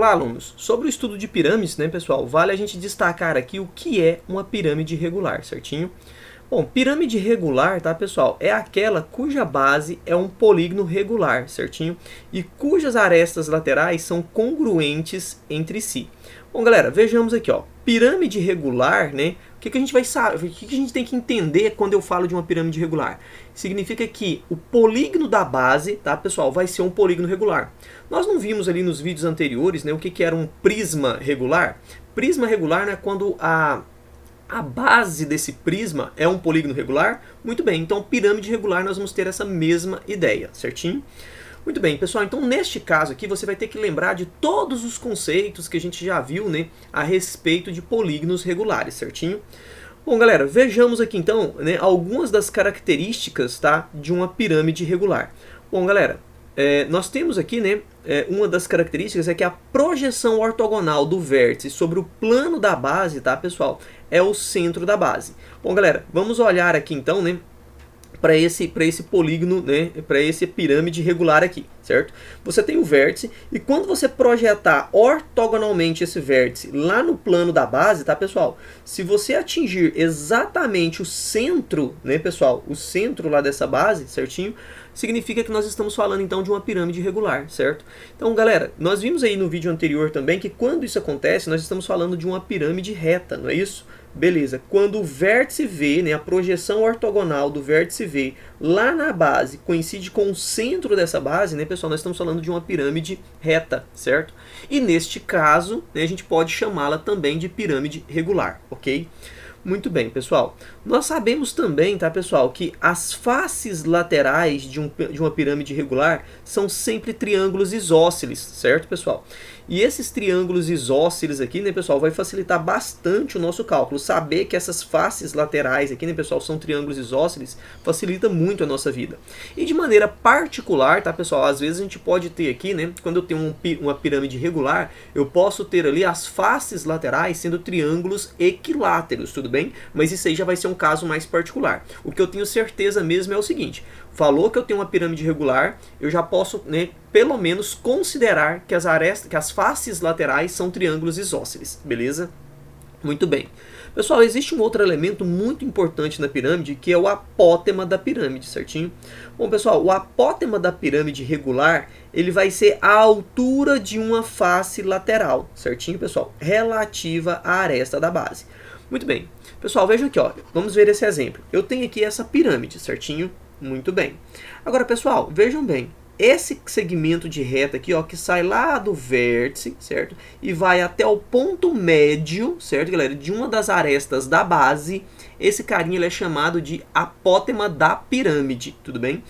Olá, alunos! Sobre o estudo de pirâmides, né, pessoal, vale a gente destacar aqui o que é uma pirâmide regular, certinho? Bom, pirâmide regular, tá, pessoal, é aquela cuja base é um polígono regular, certinho? E cujas arestas laterais são congruentes entre si. Bom, galera, vejamos aqui, ó, pirâmide regular, né? O que a gente vai saber, o que a gente tem que entender quando eu falo de uma pirâmide regular? Significa que o polígono da base, tá, pessoal, vai ser um polígono regular. Nós não vimos ali nos vídeos anteriores, né, o que era um prisma regular? Prisma regular, né, quando a base desse prisma é um polígono regular? Muito bem, então pirâmide regular nós vamos ter essa mesma ideia, certinho? Muito bem, pessoal, então neste caso aqui você vai ter que lembrar de todos os conceitos que a gente já viu, né, a respeito de polígonos regulares, certinho? Bom, galera, vejamos aqui então, né, algumas das características, tá, de uma pirâmide regular. Bom, galera, nós temos aqui, né, uma das características é que a projeção ortogonal do vértice sobre o plano da base, tá, pessoal, é o centro da base. Bom, galera, vamos olhar aqui então, né, para esse polígono, né, para esse pirâmide regular aqui, certo? Você tem o vértice e quando você projetar ortogonalmente esse vértice lá no plano da base, tá, pessoal? Se você atingir exatamente o centro, né, pessoal, o centro lá dessa base, certinho? Significa que nós estamos falando então de uma pirâmide regular, certo? Então, galera, nós vimos aí no vídeo anterior também que quando isso acontece, nós estamos falando de uma pirâmide reta, não é isso? Beleza, quando o vértice V, né, a projeção ortogonal do vértice V lá na base coincide com o centro dessa base, né, pessoal, nós estamos falando de uma pirâmide reta, certo? E neste caso, né, a gente pode chamá-la também de pirâmide regular, ok? Muito bem, pessoal. Nós sabemos também, tá, pessoal, que as faces laterais de uma pirâmide regular são sempre triângulos isósceles, certo, pessoal? E esses triângulos isósceles aqui, né, pessoal, vai facilitar bastante o nosso cálculo. Saber que essas faces laterais aqui, né, pessoal, são triângulos isósceles, facilita muito a nossa vida. E de maneira particular, tá, pessoal, às vezes a gente pode ter aqui, né, quando eu tenho uma pirâmide regular, eu posso ter ali as faces laterais sendo triângulos equiláteros, tudo bem? Mas isso aí já vai ser um caso mais particular. O que eu tenho certeza mesmo é o seguinte: falou que eu tenho uma pirâmide regular, eu já posso, né, pelo menos considerar que as faces laterais são triângulos isósceles, beleza? Muito bem. Pessoal, existe um outro elemento muito importante na pirâmide, que é o apótema da pirâmide, certinho? Bom, pessoal, o apótema da pirâmide regular, ele vai ser a altura de uma face lateral, certinho, pessoal? Relativa à aresta da base. Muito bem. Pessoal, vejam aqui, ó, vamos ver esse exemplo. Eu tenho aqui essa pirâmide, certinho? Muito bem. Agora, pessoal, vejam bem. Esse segmento de reta aqui, ó, que sai lá do vértice, certo? E vai até o ponto médio, certo, galera? De uma das arestas da base. Esse carinha ele é chamado de apótema da pirâmide, tudo bem?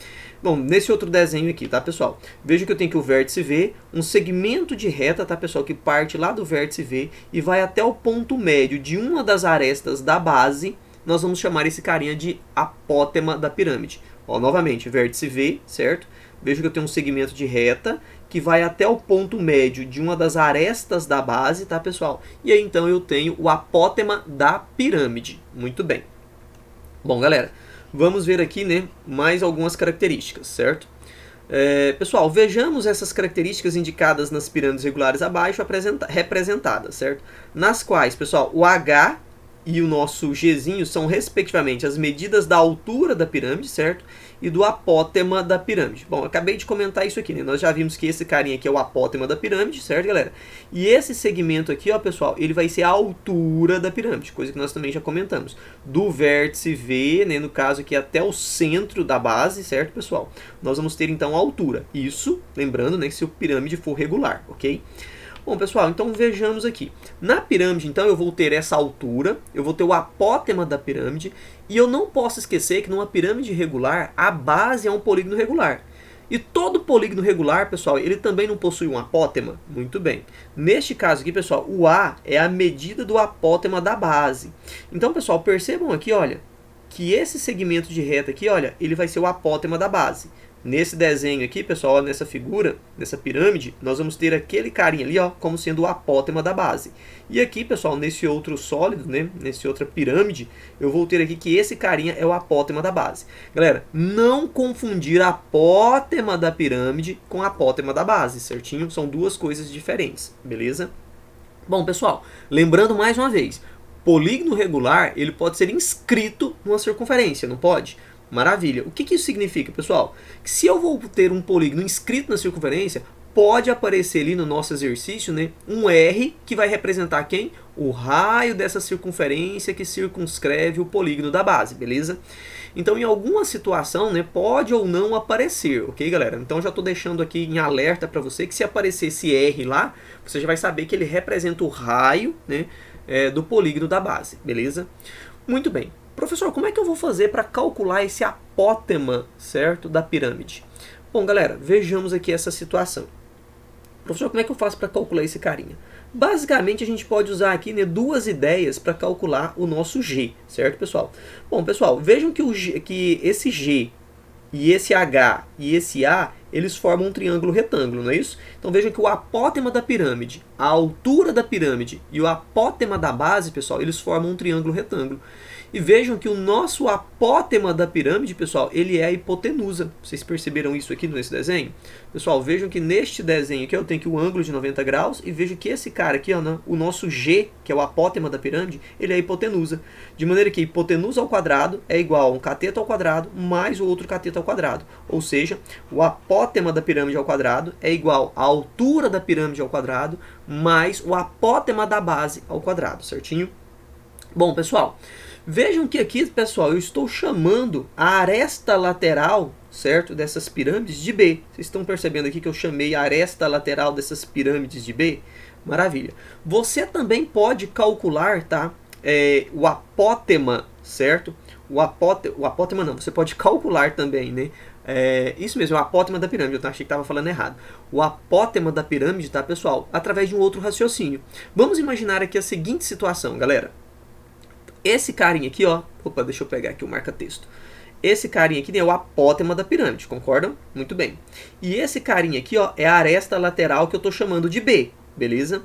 Bom, nesse outro desenho aqui, tá, pessoal? Veja que eu tenho aqui o vértice V, um segmento de reta, tá, pessoal? Que parte lá do vértice V e vai até o ponto médio de uma das arestas da base. Nós vamos chamar esse carinha de apótema da pirâmide. Ó, novamente, vértice V, certo? Veja que eu tenho um segmento de reta que vai até o ponto médio de uma das arestas da base, tá, pessoal? E aí, então, eu tenho o apótema da pirâmide. Muito bem. Bom, galera, vamos ver aqui, né, mais algumas características, certo? Pessoal, vejamos essas características indicadas nas pirâmides regulares abaixo representadas, certo? Nas quais, pessoal, o H e o nosso Gzinho são respectivamente as medidas da altura da pirâmide, certo? E do apótema da pirâmide. Bom, eu acabei de comentar isso aqui, né? Nós já vimos que esse carinha aqui é o apótema da pirâmide, certo, galera? E esse segmento aqui, ó, pessoal, ele vai ser a altura da pirâmide, coisa que nós também já comentamos. Do vértice V, né, no caso aqui até o centro da base, certo, pessoal? Nós vamos ter então a altura. Isso, lembrando, né, que se a pirâmide for regular, ok? Bom, pessoal, então vejamos aqui. Na pirâmide, então, eu vou ter essa altura, eu vou ter o apótema da pirâmide, e eu não posso esquecer que numa pirâmide regular, a base é um polígono regular. E todo polígono regular, pessoal, ele também não possui um apótema? Muito bem. Neste caso aqui, pessoal, o A é a medida do apótema da base. Então, pessoal, percebam aqui, olha, que esse segmento de reta aqui, olha, ele vai ser o apótema da base. Nesse desenho aqui, pessoal, ó, nessa figura, nessa pirâmide, nós vamos ter aquele carinha ali, ó, como sendo o apótema da base. E aqui, pessoal, nesse outro sólido, né, nesse outra pirâmide, eu vou ter aqui que esse carinha é o apótema da base. Galera, não confundir apótema da pirâmide com apótema da base, certinho? São duas coisas diferentes, beleza? Bom, pessoal, lembrando mais uma vez, polígono regular, ele pode ser inscrito numa circunferência, não pode? Maravilha. O que isso significa, pessoal? Que se eu vou ter um polígono inscrito na circunferência, pode aparecer ali no nosso exercício, né, um R que vai representar quem? O raio dessa circunferência que circunscreve o polígono da base, beleza? Então, em alguma situação, né, pode ou não aparecer, ok, galera? Então, já estou deixando aqui em alerta para você que se aparecer esse R lá, você já vai saber que ele representa o raio, né, do polígono da base, beleza? Muito bem. Professor, como é que eu vou fazer para calcular esse apótema, certo, da pirâmide? Bom, galera, vejamos aqui essa situação. Professor, como é que eu faço para calcular esse carinha? Basicamente, a gente pode usar aqui, né, duas ideias para calcular o nosso G, certo, pessoal? Bom, pessoal, vejam que esse G e esse H e esse A, eles formam um triângulo retângulo, não é isso? Então vejam que o apótema da pirâmide, a altura da pirâmide e o apótema da base, pessoal, eles formam um triângulo retângulo. E vejam que o nosso apótema da pirâmide, pessoal, ele é a hipotenusa. Vocês perceberam isso aqui nesse desenho? Pessoal, vejam que neste desenho aqui eu tenho aqui o ângulo de 90 graus e vejo que esse cara aqui, ó, o nosso G, que é o apótema da pirâmide, ele é a hipotenusa. De maneira que hipotenusa ao quadrado é igual a um cateto ao quadrado mais o outro cateto ao quadrado. Ou seja, o apótema da pirâmide ao quadrado é igual à altura da pirâmide ao quadrado mais o apótema da base ao quadrado, certinho? Bom, pessoal, vejam que aqui, pessoal, eu estou chamando a aresta lateral, certo, dessas pirâmides de B. Vocês estão percebendo aqui que eu chamei a aresta lateral dessas pirâmides de B? Maravilha. Você também pode calcular, tá, o apótema, certo? O apótema não, você pode calcular também, né? Isso mesmo, o apótema da pirâmide, eu achei que estava falando errado. O apótema da pirâmide, tá, pessoal? Através de um outro raciocínio. Vamos imaginar aqui a seguinte situação, galera. Esse carinha aqui, ó, opa, deixa eu pegar aqui o marca-texto. Esse carinha aqui é o apótema da pirâmide, concordam? Muito bem. E esse carinha aqui, ó, é a aresta lateral que eu estou chamando de B, beleza?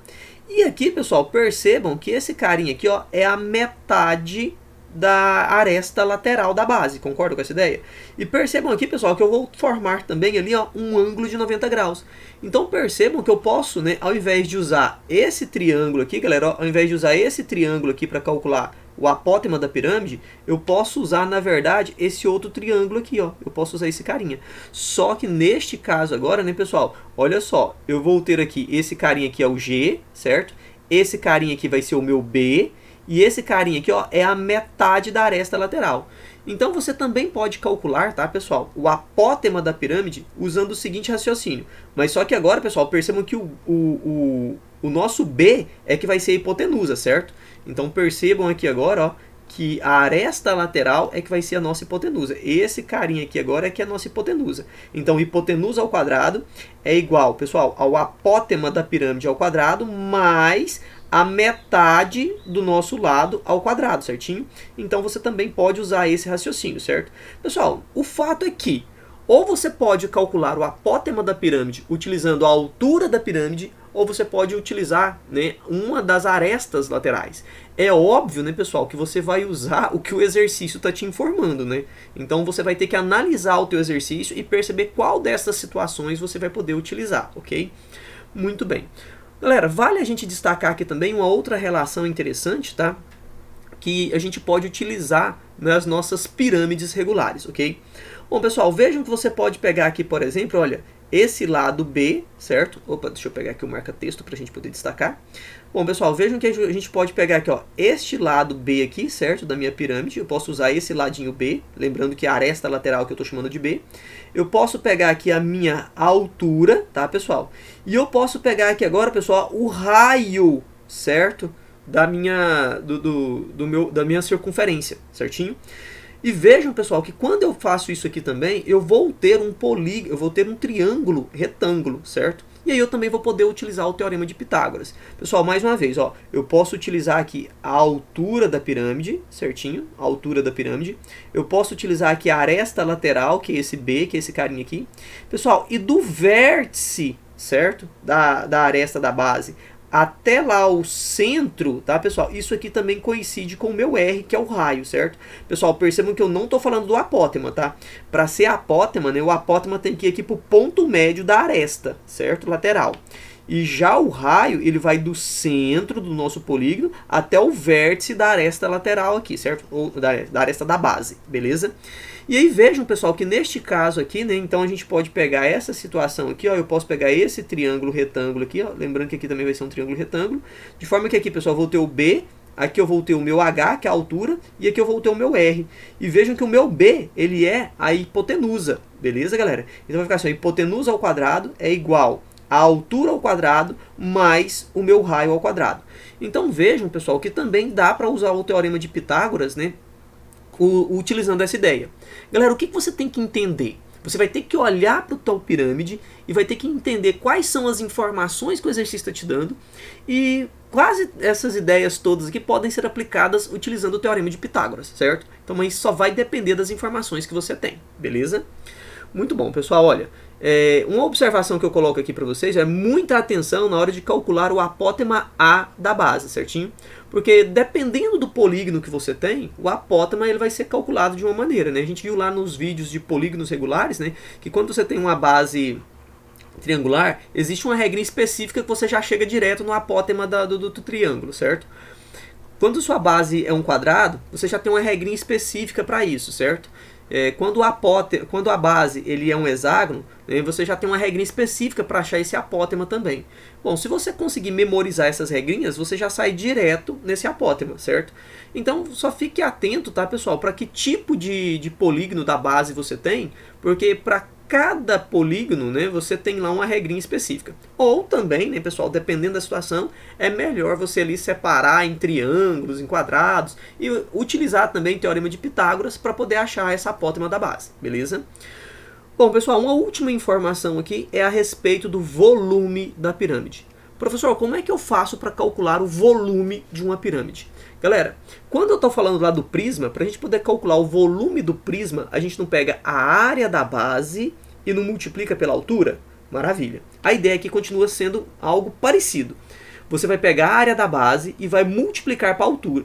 E aqui, pessoal, percebam que esse carinha aqui, ó, é a metade da aresta lateral da base, concordam com essa ideia? E percebam aqui, pessoal, que eu vou formar também ali, ó, um ângulo de 90 graus. Então percebam que eu posso, né, ao invés de usar esse triângulo aqui, galera, ó, ao invés de usar esse triângulo aqui para calcular o apótema da pirâmide, eu posso usar, na verdade, esse outro triângulo aqui, ó. Eu posso usar esse carinha. Só que neste caso agora, né, pessoal, olha só, eu vou ter aqui, esse carinha aqui é o G, certo? Esse carinha aqui vai ser o meu B, e esse carinha aqui, ó, é a metade da aresta lateral. Então você também pode calcular, tá, pessoal, o apótema da pirâmide usando o seguinte raciocínio. Mas só que agora, pessoal, percebam que o nosso B é que vai ser a hipotenusa, certo? Então percebam aqui agora, ó, que a aresta lateral é que vai ser a nossa hipotenusa. Esse carinha aqui agora é que é a nossa hipotenusa. Então hipotenusa ao quadrado é igual, pessoal, ao apótema da pirâmide ao quadrado mais a metade do nosso lado ao quadrado, certinho? Então você também pode usar esse raciocínio, certo? Pessoal, o fato é que ou você pode calcular o apótema da pirâmide utilizando a altura da pirâmide, ou você pode utilizar, né, uma das arestas laterais. É óbvio, né, pessoal, que você vai usar o que o exercício está te informando, né? Então você vai ter que analisar o teu exercício e perceber qual dessas situações você vai poder utilizar, ok? Muito bem. Galera, vale a gente destacar aqui também uma outra relação interessante, tá? Que a gente pode utilizar nas nossas pirâmides regulares, ok? Bom, pessoal, vejam que você pode pegar aqui, por exemplo, olha, esse lado B, certo? Opa, deixa eu pegar aqui o marca-texto para a gente poder destacar. Bom, pessoal, vejam que a gente pode pegar aqui, ó, este lado B aqui, certo? Da minha pirâmide. Eu posso usar esse ladinho B, lembrando que é a aresta lateral que eu estou chamando de B. Eu posso pegar aqui a minha altura, tá, pessoal? E eu posso pegar aqui agora, pessoal, o raio, certo? Da minha, da minha circunferência, certinho? E vejam, pessoal, que quando eu faço isso aqui também, eu vou ter um triângulo retângulo, certo? E aí eu também vou poder utilizar o Teorema de Pitágoras. Pessoal, mais uma vez, ó, eu posso utilizar aqui a altura da pirâmide, certinho? A altura da pirâmide. Eu posso utilizar aqui a aresta lateral, que é esse B, que é esse carinha aqui. Pessoal, e do vértice, certo? Da aresta da base até lá o centro, tá, pessoal? Isso aqui também coincide com o meu R, que é o raio, certo? Pessoal, percebam que eu não estou falando do apótema, tá? Para ser apótema, né, o apótema tem que ir aqui para o ponto médio da aresta, certo? Lateral. E já o raio, ele vai do centro do nosso polígono até o vértice da aresta lateral aqui, certo? Ou da aresta da base, beleza? E aí vejam, pessoal, que neste caso aqui, né, então a gente pode pegar essa situação aqui, ó, eu posso pegar esse triângulo retângulo aqui, ó, lembrando que aqui também vai ser um triângulo retângulo, de forma que aqui, pessoal, eu vou ter o B, aqui eu vou ter o meu H, que é a altura, e aqui eu vou ter o meu R. E vejam que o meu B, ele é a hipotenusa, beleza, galera? Então vai ficar assim, a hipotenusa ao quadrado é igual a altura ao quadrado mais o meu raio ao quadrado. Então vejam, pessoal, que também dá para usar o Teorema de Pitágoras, né, utilizando essa ideia. Galera, o que você tem que entender? Você vai ter que olhar para o tal pirâmide e vai ter que entender quais são as informações que o exercício está te dando, e quase essas ideias todas aqui podem ser aplicadas utilizando o Teorema de Pitágoras, certo? Então isso só vai depender das informações que você tem, beleza? Muito bom, pessoal, olha, uma observação que eu coloco aqui para vocês é muita atenção na hora de calcular o apótema A da base, certinho? Porque dependendo do polígono que você tem, o apótema ele vai ser calculado de uma maneira, né? A gente viu lá nos vídeos de polígonos regulares, né, que quando você tem uma base triangular, existe uma regrinha específica que você já chega direto no apótema do triângulo, certo? Quando sua base é um quadrado, você já tem uma regrinha específica para isso, certo? Quando a base ele é um hexágono, né, você já tem uma regrinha específica para achar esse apótema também. Bom, se você conseguir memorizar essas regrinhas, você já sai direto nesse apótema, certo? Então, só fique atento, tá, pessoal, para que tipo de polígono da base você tem, porque para cada polígono, né, você tem lá uma regrinha específica. Ou também, né, pessoal, dependendo da situação, é melhor você ali separar em triângulos, em quadrados, e utilizar também o Teorema de Pitágoras para poder achar essa apótema da base, beleza? Bom, pessoal, uma última informação aqui é a respeito do volume da pirâmide. Professor, como é que eu faço para calcular o volume de uma pirâmide? Galera, quando eu estou falando lá do prisma, para a gente poder calcular o volume do prisma, a gente não pega a área da base e não multiplica pela altura? Maravilha. A ideia aqui continua sendo algo parecido. Você vai pegar a área da base e vai multiplicar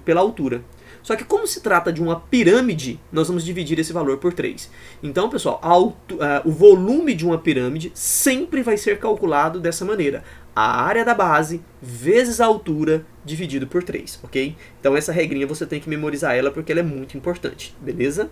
pela altura. Só que como se trata de uma pirâmide, nós vamos dividir esse valor por 3. Então, pessoal, o volume de uma pirâmide sempre vai ser calculado dessa maneira. A área da base vezes a altura dividido por 3, ok? Então essa regrinha você tem que memorizar ela porque ela é muito importante, beleza?